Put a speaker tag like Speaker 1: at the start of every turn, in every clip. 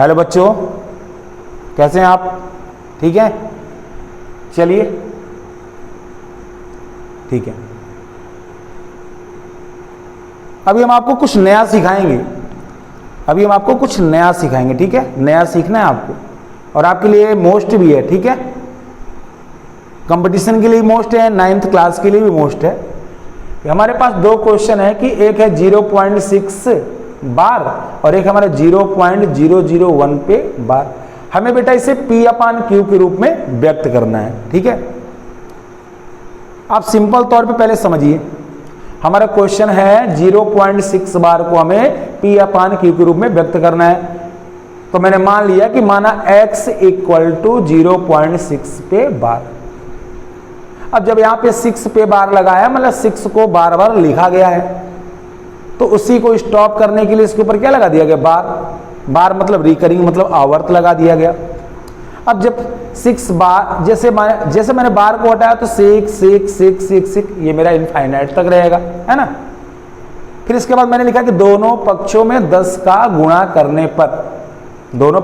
Speaker 1: Hello बच्चों, कैसे हैं आप? ठीक है, चलिए ठीक है। अभी हम आपको कुछ नया सिखाएंगे। ठीक है, नया सीखना है आपको, और आपके लिए मोस्ट भी है। ठीक है, कंपटीशन के लिए मोस्ट है, 9th क्लास के लिए भी मोस्ट है। हमारे पास दो क्वेश्चन है कि एक है 0.6 बार और एक हमारा 0.001 पे बार। हमें बेटा इसे P/Q के रूप में व्यक्त करना है। ठीक है, आप सिंपल तौर पे पहले समझिए। हमारा क्वेश्चन है 0.6 बार को हमें P/Q के रूप में व्यक्त करना है। तो मैंने मान लिया कि माना x = 0.6 पे बार। अब जब यहां पे 6 पे बार लगाया, मतलब 6 को बार बार लिखा गया है, तो उसी को स्टॉप करने के लिए इसके ऊपर क्या लगा दिया गया? बार मतलब रिकरिंग, मतलब आवर्त लगा दिया गया। अब जब 6 बार, जैसे मैंने बार को हटाया तो 6 ये मेरा इनफाइनाइट तक रहेगा, है ना। फिर इसके बाद मैंने लिखा कि दोनों पक्षों में 10 का गुणा करने पर, अब दोनों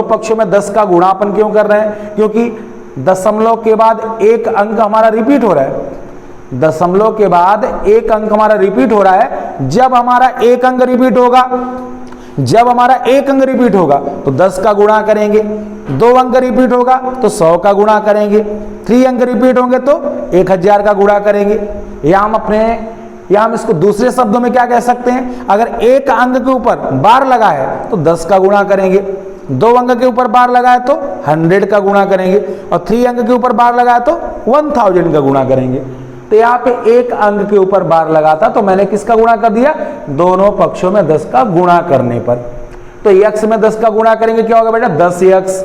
Speaker 1: पक्षों में 10 का गुणापन क्यों कर रहे हैं? क्योंकि दशमलव के बाद एक अंक हमारा रिपीट हो रहा है। दशमलव के बाद एक अंक हमारा रिपीट हो रहा है। जब हमारा एक अंक रिपीट होगा तो 10 का गुणा करेंगे। 2 अंक रिपीट होगा तो 100 का गुणा करेंगे। 3 अंक रिपीट होंगे तो 1000 का गुणा करेंगे। या हम इसको दूसरे शब्दों में क्या कह सकते हैं? अगर एक अंक के ऊपर बार लगा है तो 10 का गुणा करेंगे। 2 अंक के ऊपर बार लगा है तो 100 का गुणा करेंगे, और 3 अंक के ऊपर बार लगा है तो 1000 का गुणा करेंगे। तो यहाँ पे एक अंक के ऊपर बार लगा था, तो मैंने किसका गुणा कर दिया? दोनों पक्षों में 10 का गुणा करने पर। तो x में 10 का गुणा करेंगे, क्या होगा बेटा? 10x।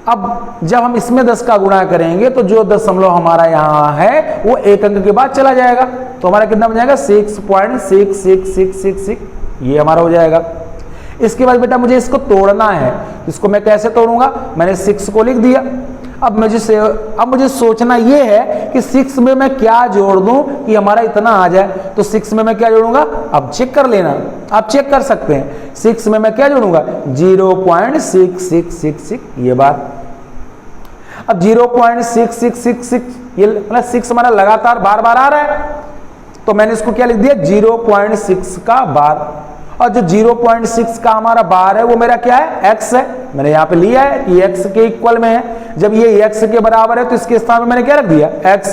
Speaker 1: अब जब हम इसमें 10 का गुणा करेंगे तो जो दशमलव हमारा यहाँ है वो एक अंक के बाद चला जाएगा, तो हमारा कितना बन जाएगा? 6.66666, ये हमारा हो जाएगा। इसके बाद बेटा मुझे इसको तोड़ना है। इसको मैं कैसे तोड़ूंगा? मैंने 6 को लिख दिया। अब मुझे सोचना ये है कि 6 में मैं क्या जोड़ दूं कि हमारा इतना आ जाए। तो 6 में मैं क्या जोड़ूंगा? अब चेक कर लेना, आप चेक कर सकते हैं। 6 में मैं क्या जोड़ूंगा? 0.6666, ये बात। अब 0.6666, ये मतलब 6 हमारा लगातार बार बार आ रहा है, तो मैंने इसको क्या लिख दिया? 0.6 का बार। और जो 0.6 का हमारा बार है वो मेरा क्या है? x है। मैंने यहाँ पे लिया है कि x के इक्वल में है। जब ये x के बराबर है तो इसके स्थान में मैंने क्या रख दिया? x।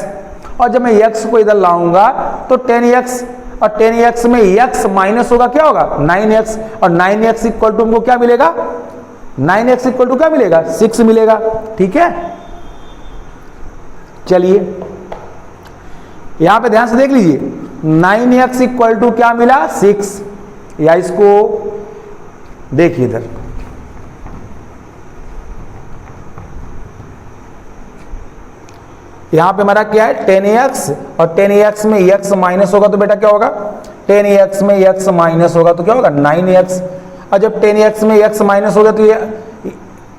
Speaker 1: और जब मैं x को इधर लाऊंगा तो 10x, और 10x में x माइनस होगा, क्या होगा? 9x। और 9x इक्वल टू हमको क्या मिलेगा? 9x इक्वल टू क्या मिलेगा? 6 मिलेगा। ठीक है, चलिए यहां पे ध्यान से देख लीजिए। 9x इक्वल टू क्या मिला? 6। या इसको देखिए इधर, यहां पे हमारा क्या है? 10x, और 10x में x माइनस होगा तो बेटा क्या होगा? 10x में x माइनस होगा तो क्या होगा? 9x। और जब 10x में x माइनस होगा तो ये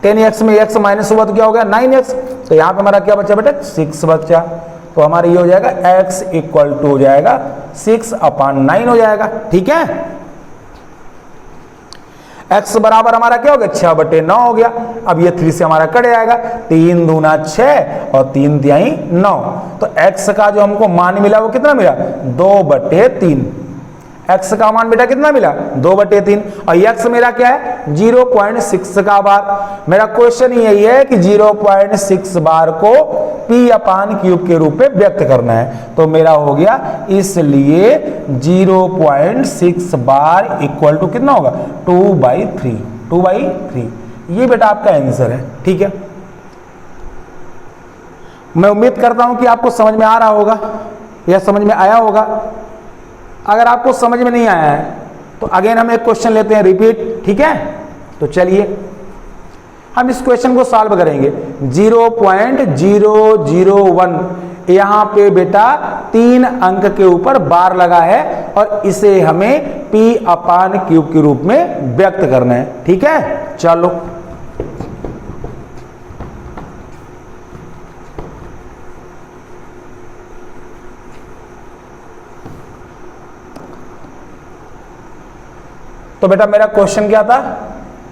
Speaker 1: 10x में x माइनस होगा तो क्या हो गया? 9x। तो यहां पे हमारा क्या बचा बेटा? 6 बचा। तो हमारा ये हो जाएगा x इक्वल टू हो जाएगा 6/9 हो जाएगा। ठीक है, x बराबर हमारा क्या हो गया? 6/9 हो गया। अब ये 3 से हमारा कट जाएगा। 3 दूना 6 और 3 तिहाई 9। तो x का जो हमको मान मिला वो कितना मिला? 2/3। x का मान बेटा कितना मिला? 2/3। और x मेरा क्या है? 0.6 का बार। मेरा क्वेश्चन यही है कि 0.6 बार को P/Q के रूप में व्यक्त करना है। तो मेरा हो गया, इसलिए 0.6 बार इक्वल टू कितना होगा? 2/3। ये बेटा आपका आंसर है। ठीक है, मैं उम्मीद करता हूं कि आपको समझ में आ रहा होगा या समझ में आया होगा। अगर आपको समझ में नहीं आया है तो अगेन हम एक क्वेश्चन लेते हैं, रिपीट। ठीक है, तो चलिए हम इस क्वेश्चन को सॉल्व करेंगे। 0.001, यहां पे बेटा 3 अंक के ऊपर बार लगा है और इसे हमें P/Q के रूप में व्यक्त करना है। ठीक है, चलो तो बेटा मेरा क्वेश्चन क्या था,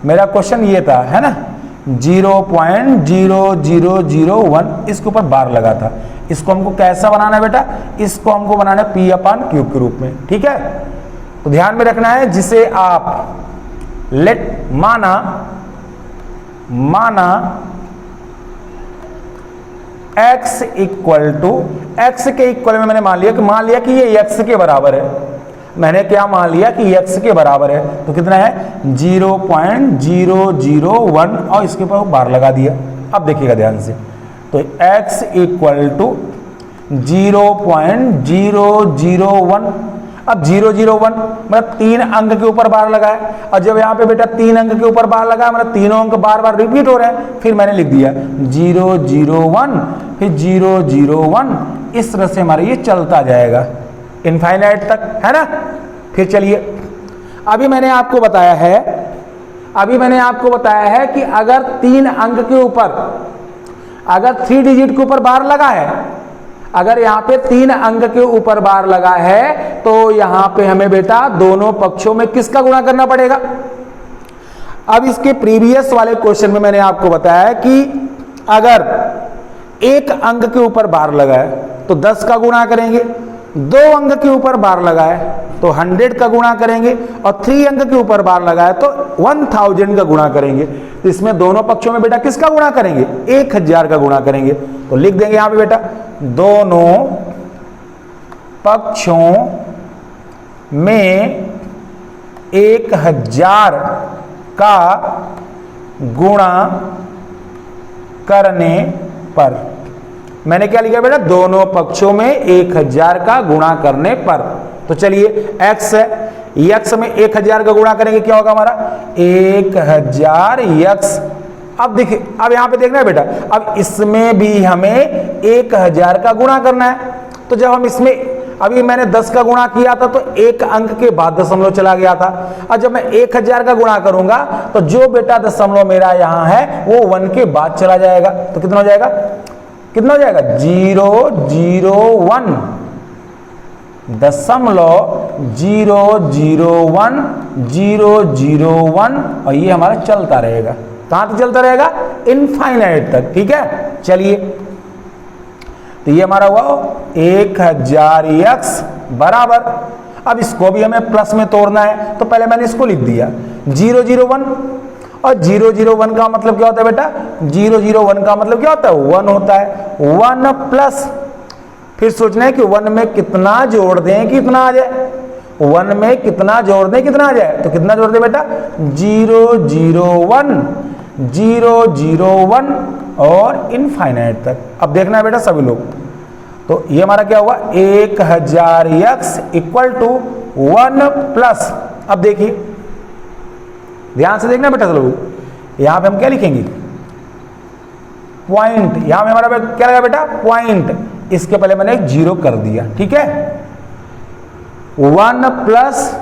Speaker 1: मेरा क्वेश्चन ये था, है ना, 0.0001 इसके ऊपर बार लगा था। इसको हमको कैसा बनाना है बेटा, इसको हमको बनाना है P/Q के रूप में, ठीक है। तो ध्यान में रखना है, जिसे आप माना x इक्वल टू, x के इक्वल में मैंने मान लिया कि ये x के बराबर है। मैंने क्या मान लिया कि x के बराबर है, तो कितना है 0.001 और इसके ऊपर बार लगा दिया। अब देखिएगा ध्यान से, तो x इक्वल टू 0.001, अब 001 मतलब 3 अंक के ऊपर बार लगाया, और जब यहाँ पे बेटा 3 अंक के ऊपर बार लगाया मतलब तीनों अंक बार बार रिपीट हो रहे हैं, फिर मैंने लिख दिया 001 फिर 001, इस तरह से हमारा ये चलता जाएगा इनफाइनाइट तक, है ना। फिर चलिए, अभी मैंने आपको बताया है कि अगर 3 अंक के ऊपर, अगर 3 डिजिट के ऊपर बार लगा है, अगर यहाँ पे 3 अंक के ऊपर बार लगा है, तो यहां पे हमें बेटा दोनों पक्षों में किसका गुणा करना पड़ेगा। अब इसके प्रीवियस वाले क्वेश्चन में मैंने आपको बताया कि अगर 1 अंक के ऊपर बार लगा है तो 10 का गुणा करेंगे, 2 अंक के ऊपर बार लगा है तो 100 का गुणा करेंगे, और 3 अंक के ऊपर बार लगा है तो 1000 का गुणा करेंगे। तो इसमें दोनों पक्षों में बेटा किसका गुणा करेंगे, 1000 का गुणा करेंगे। तो लिख देंगे यहां पे बेटा, दोनों पक्षों में 1000 का गुणा करने पर, मैंने क्या लिखा बेटा, दोनों पक्षों में 1000 का गुणा करने पर। तो चलिए x है, x में 1000 का गुणा करेंगे क्या होगा हमारा 1000x। अब देखिए, अब यहां पे देखना है बेटा, अब इसमें भी हमें 1000 का गुणा करना है। तो जब हम इसमें, अभी मैंने 10 का गुणा किया था तो 1 अंक के बाद दशमलव चला गया था, और जब मैं 1000 का गुणा करूंगा तो जो बेटा दशमलव मेरा यहां है वो 1 के बाद चला जाएगा। तो कितना हो जाएगा, 0.001 और ये हमारा चलता रहेगा, कहां तक चलता रहेगा, इनफाइनाइट तक, ठीक है। चलिए, तो ये हमारा हुआ 1000x बराबर, अब इसको भी हमें प्लस में तोड़ना है, तो पहले मैंने इसको लिख दिया 001, और 001 का मतलब क्या होता है बेटा, 001 का मतलब क्या होता है, 1 होता है। 1 प्लस, फिर सोचना है कि 1 में कितना जोड़ दें कि इतना आ जाए, 1 में कितना जोड़ दें कितना आ जाए, तो कितना जोड़ दें बेटा, 001 और इनफाइनाइट तक। अब देखना है बेटा सभी लोग, तो ये हमारा क्या हुआ 1000x इक्वल टू 1 प्लस, अब देखिए ध्यान से देखना बेटा सब लोग, यहां पे हम क्या लिखेंगे, पॉइंट, यहां पे हमारा क्या लगा बेटा, पॉइंट, इसके पहले मैंने 0 कर दिया, ठीक है। 1 प्लस,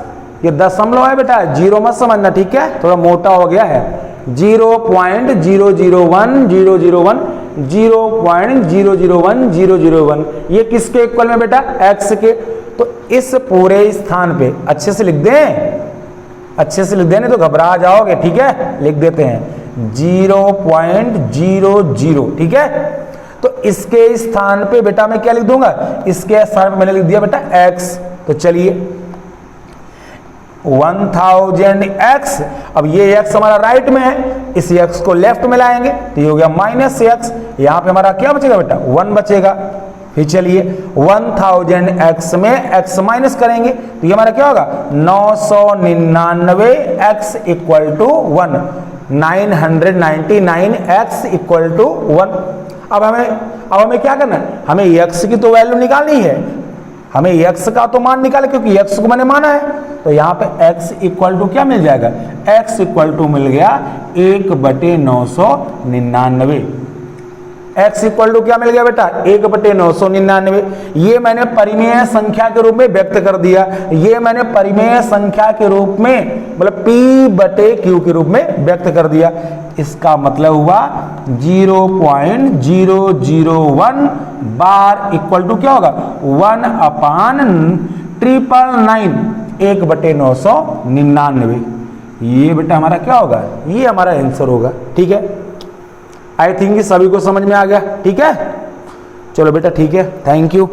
Speaker 1: ये दशमलव है बेटा, 0 मत समझना, ठीक है, थोड़ा मोटा हो गया है। 0.001 ये किसके इक्वल में बेटा, x के। तो इस पूरे स्थान पे अच्छे से लिख दें, अच्छे से लिख देने तो घबरा जाओगे, ठीक है। लिख देते हैं 0.00, ठीक है। तो इसके स्थान पे बेटा मैं क्या लिख दूंगा, इसके स्थान पे मैंने लिख दिया बेटा x। तो चलिए 1000x, अब ये x हमारा राइट में है, इस x को लेफ्ट में लाएंगे तो ये हो गया -x, यहां पे हमारा क्या बचेगा बेटा, 1 बचेगा। फिर चलिए 1000x में x माइनस करेंगे तो ये हमारा क्या होगा 999x equal to 1, 999x equal to 1। अब हमें क्या करना है, हमें x की तो वैल्यू निकालनी है, हमें x का तो मान निकाले क्योंकि x को मैंने माना है। तो यहाँ पे x इक्वल टू क्या मिल जाएगा, x इक्वल टू मिल गया 1/999। x इक्वल टू क्या मिल गया बेटा, 1/999। ये मैंने परिमेय संख्या के रूप में व्यक्त कर दिया, ये मैंने परिमेय संख्या के रूप में मतलब p/q के रूप में व्यक्त कर दिया। इसका मतलब हुआ 0.001 बार इक्वल टू क्या होगा 1/999, 1/999। ये बेटा हमारा क्या होगा, ये हमारा आंसर होगा। ठीक है, आई थिंक सभी को समझ में आ गया। ठीक है, चलो बेटा ठीक है, थैंक यू।